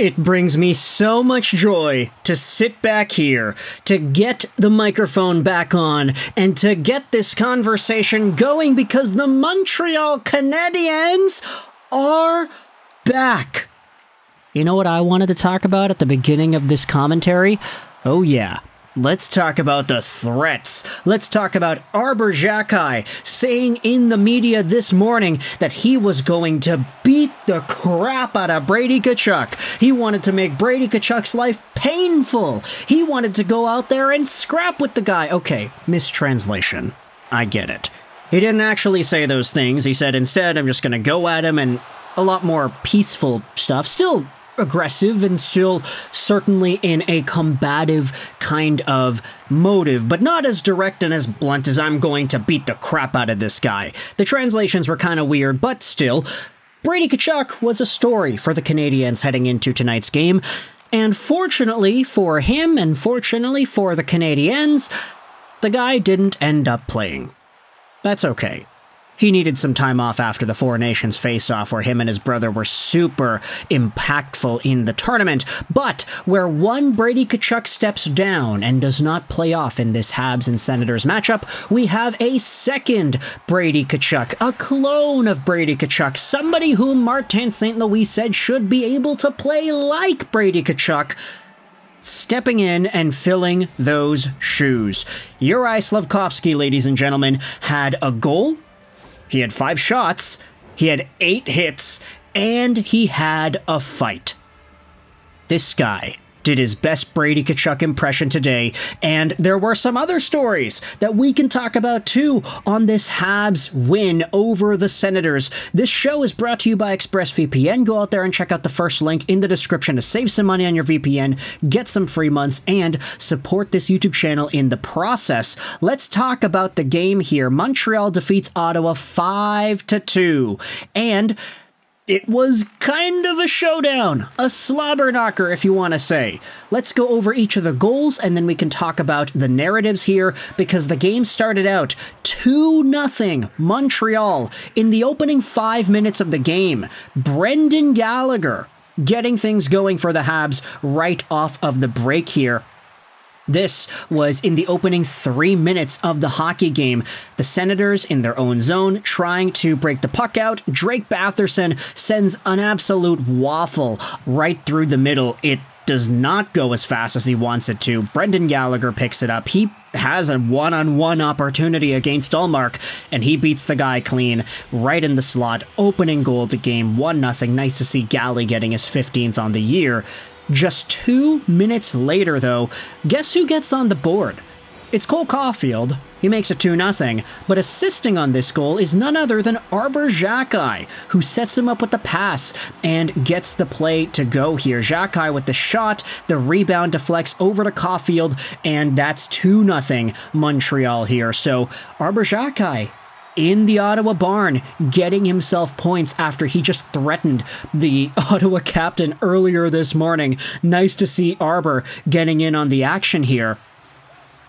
It brings me so much joy to sit back here, to get the microphone back on, and to get this conversation going because the Montreal Canadiens are back. You know what I wanted to talk about at the beginning of this commentary? Oh yeah. Let's talk about the threats. Let's talk about Arber Xhekaj saying in the media this morning that he was going to beat the crap out of Brady Tkachuk. He wanted to make Brady Tkachuk's life painful. He wanted to go out there and scrap with the guy. Okay, mistranslation. I get it. He didn't actually say those things. He said, instead, I'm just going to go at him, and a lot more peaceful stuff. Still aggressive and still certainly in a combative kind of motive, but not as direct and as blunt as I'm going to beat the crap out of this guy. The translations were kind of weird, but still, Brady Tkachuk was a story for the Canadiens heading into tonight's game, and fortunately for him and fortunately for the Canadiens, the guy didn't end up playing. That's okay. He needed some time off after the Four Nations face-off where him and his brother were super impactful in the tournament, but where one Brady Tkachuk steps down and does not play off in this Habs and Senators matchup, we have a second Brady Tkachuk, a clone of Brady Tkachuk, somebody whom Martin St. Louis said should be able to play like Brady Tkachuk, stepping in and filling those shoes. JURAJ SLAFKOVSKY, ladies and gentlemen, had a goal. He had 5 shots, he had 8 hits, and he had a fight. This guy did his best Brady Tkachuk impression today, and there were some other stories that we can talk about too on this Habs win over the Senators. This show is brought to you by ExpressVPN. Go out there and check out the first link in the description to save some money on your VPN, get some free months, and support this YouTube channel in the process. Let's talk about the game here. Montreal defeats Ottawa 5-2, and it was kind of a showdown, a slobber knocker if you want to say. Let's go over each of the goals and then we can talk about the narratives here because the game started out 2-0 Montreal in the opening 5 minutes of the game. Brendan Gallagher getting things going for the Habs right off of the break here. This was in the opening 3 minutes of the hockey game. The Senators in their own zone trying to break the puck out. Drake Batherson sends an absolute waffle right through the middle. It does not go as fast as he wants it to. Brendan Gallagher picks it up. He has a one-on-one opportunity against Ullmark, and he beats the guy clean right in the slot. Opening goal of the game, 1-0. Nice to see Gally getting his 15th on the year. Just 2 minutes later, though, guess who gets on the board? It's Cole Caufield. He makes it 2-0, but assisting on this goal is none other than Arber Xhekaj, who sets him up with the pass and gets the play to go here. Xhekaj with the shot, the rebound deflects over to Caufield, and that's 2-0 Montreal here. So Arber Xhekaj in the Ottawa barn, getting himself points after he just threatened the Ottawa captain earlier this morning. Nice to see Arber getting in on the action here.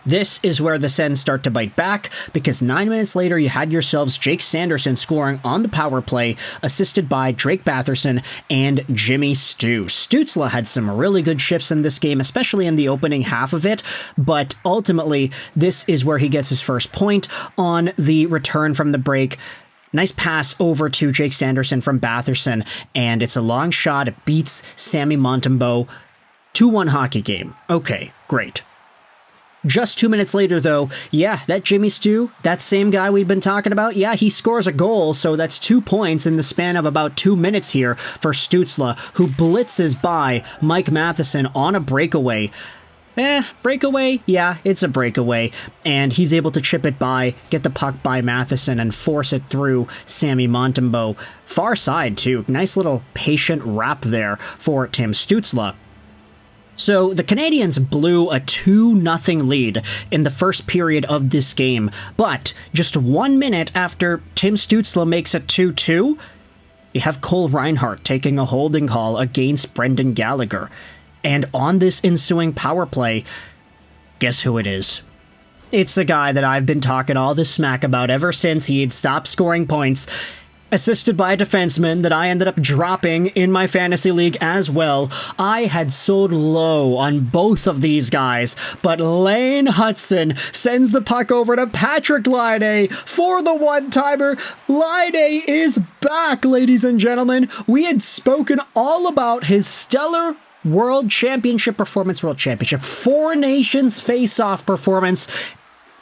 This is where the Sens start to bite back, because 9 minutes later you had yourselves Jake Sanderson scoring on the power play, assisted by Drake Batherson and Jimmy Stu. Stutzle had some really good shifts in this game, especially in the opening half of it, but ultimately this is where he gets his first point on the return from the break. Nice pass over to Jake Sanderson from Batherson, and it's a long shot. It beats Sammy Montembeault. 2-1 hockey game. Okay, great. Just 2 minutes later, though, yeah, that Jimmy Stu, that same guy we've been talking about, yeah, he scores a goal, so that's 2 points in the span of about 2 minutes here for Stutzle, who blitzes by Mike Matheson on a breakaway. Breakaway? Yeah, it's a breakaway, and he's able to chip it by, get the puck by Matheson, and force it through Sammy Montembeault. Far side, too. Nice little patient wrap there for Tim Stutzle. So the Canadiens blew a 2-0 lead in the first period of this game, but just 1 minute after Tim Stutzle makes it 2-2, you have Cole Reinhardt taking a holding call against Brendan Gallagher. And on this ensuing power play, guess who it is? It's the guy that I've been talking all this smack about ever since he had stopped scoring points. assisted by a defenseman that I ended up dropping in my fantasy league as well. I had sold low on both of these guys, but Lane Hutson sends the puck over to PATRIK LAINE for the one-timer. Laine is back, ladies and gentlemen. We had spoken all about his stellar World Championship Four Nations face-off performance,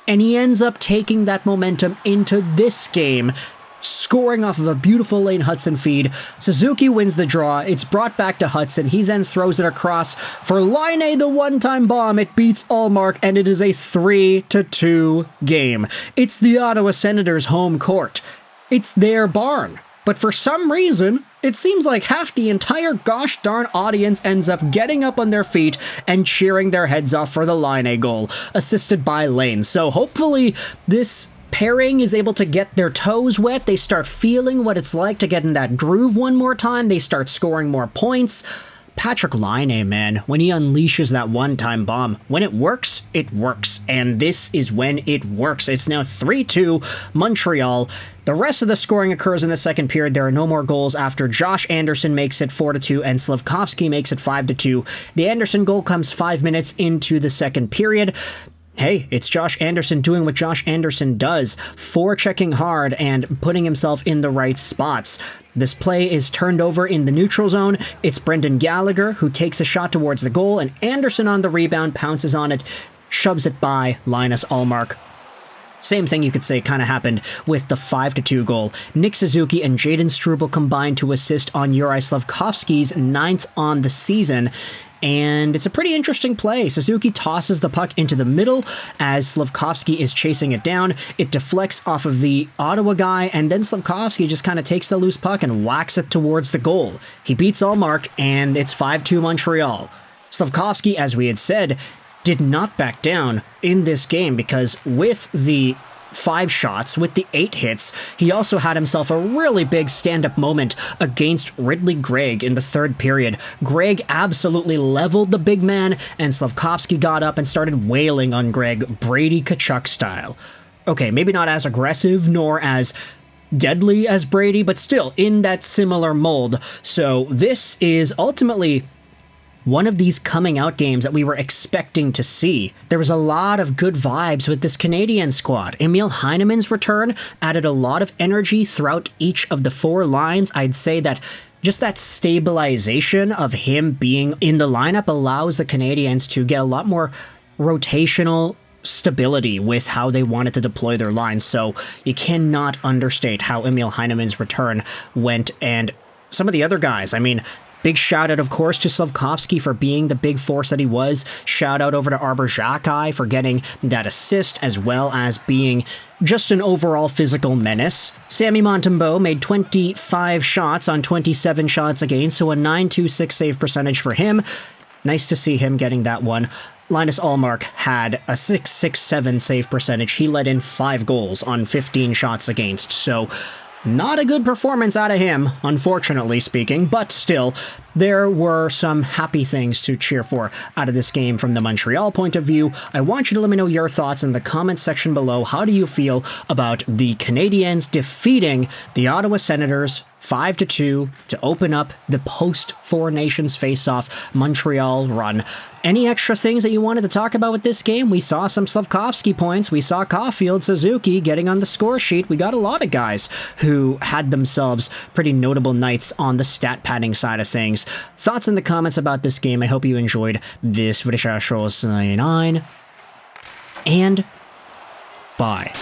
and he ends up taking that momentum into this game, scoring off of a beautiful Lane Hutson feed. Suzuki wins the draw. It's brought back to Hutson. He then throws it across for Laine, the one-time bomb. It beats Ullmark, and it is a 3-2 game. It's the Ottawa Senators' home court. It's their barn. But for some reason, it seems like half the entire gosh darn audience ends up getting up on their feet and cheering their heads off for the Laine goal, assisted by Lane. So hopefully this pairing is able to get their toes wet. They start feeling what it's like to get in that groove one more time. They start scoring more points. PATRIK LAINE, man, when he unleashes that one-time bomb, when it works, and this is when it works. It's now 3-2 Montreal. The rest of the scoring occurs in the second period. There are no more goals after Josh Anderson makes it 4-2 and Slafkovsky makes it 5-2. The Anderson goal comes 5 minutes into the second period. Hey, it's Josh Anderson doing what Josh Anderson does, forechecking hard and putting himself in the right spots. This play is turned over in the neutral zone. It's Brendan Gallagher who takes a shot towards the goal, and Anderson on the rebound pounces on it, shoves it by Linus Ullmark. Same thing you could say kind of happened with the 5-2 goal. Nick Suzuki and Jaden Struble combined to assist on JURAJ SLAFKOVSKY's 9th on the season. And it's a pretty interesting play. Suzuki tosses the puck into the middle as Slafkovsky is chasing it down. It deflects off of the Ottawa guy, and then Slafkovsky just kind of takes the loose puck and whacks it towards the goal. He beats Ullmark, and it's 5-2 Montreal. Slafkovsky, as we had said, did not back down in this game because with the 5 shots, with the 8 hits, he also had himself a really big stand-up moment against Ridley Gregg in the third period. Gregg absolutely leveled the big man, and Slafkovsky got up and started wailing on Gregg, Brady Tkachuk style. Okay, maybe not as aggressive nor as deadly as Brady, but still in that similar mold. So this is ultimately one of these coming out games that we were expecting to see. There was a lot of good vibes with this Canadian squad. Emil Heineman's return added a lot of energy throughout each of the 4 lines. I'd say that just that stabilization of him being in the lineup allows the Canadiens to get a lot more rotational stability with how they wanted to deploy their lines. So you cannot understate how Emil Heineman's return went, and some of the other guys, I mean, big shout out, of course, to Slafkovsky for being the big force that he was. Shout out over to Arbor Xhekaj for getting that assist, as well as being just an overall physical menace. Sammy Montembeault made 25 shots on 27 shots against, so a .926 save percentage for him. Nice to see him getting that one. Linus Ullmark had a .667 save percentage. He let in 5 goals on 15 shots against, so not a good performance out of him, unfortunately speaking, but still, there were some happy things to cheer for out of this game from the Montreal point of view. I want you to let me know your thoughts in the comments section below. How do you feel about the Canadiens defeating the Ottawa Senators 5-2 to open up the post-Four Nations face-off Montreal run? Any extra things that you wanted to talk about with this game? We saw some Slafkovsky points. We saw Caufield, Suzuki getting on the score sheet. We got a lot of guys who had themselves pretty notable nights on the stat padding side of things. Thoughts in the comments about this game. I hope you enjoyed this video. And bye.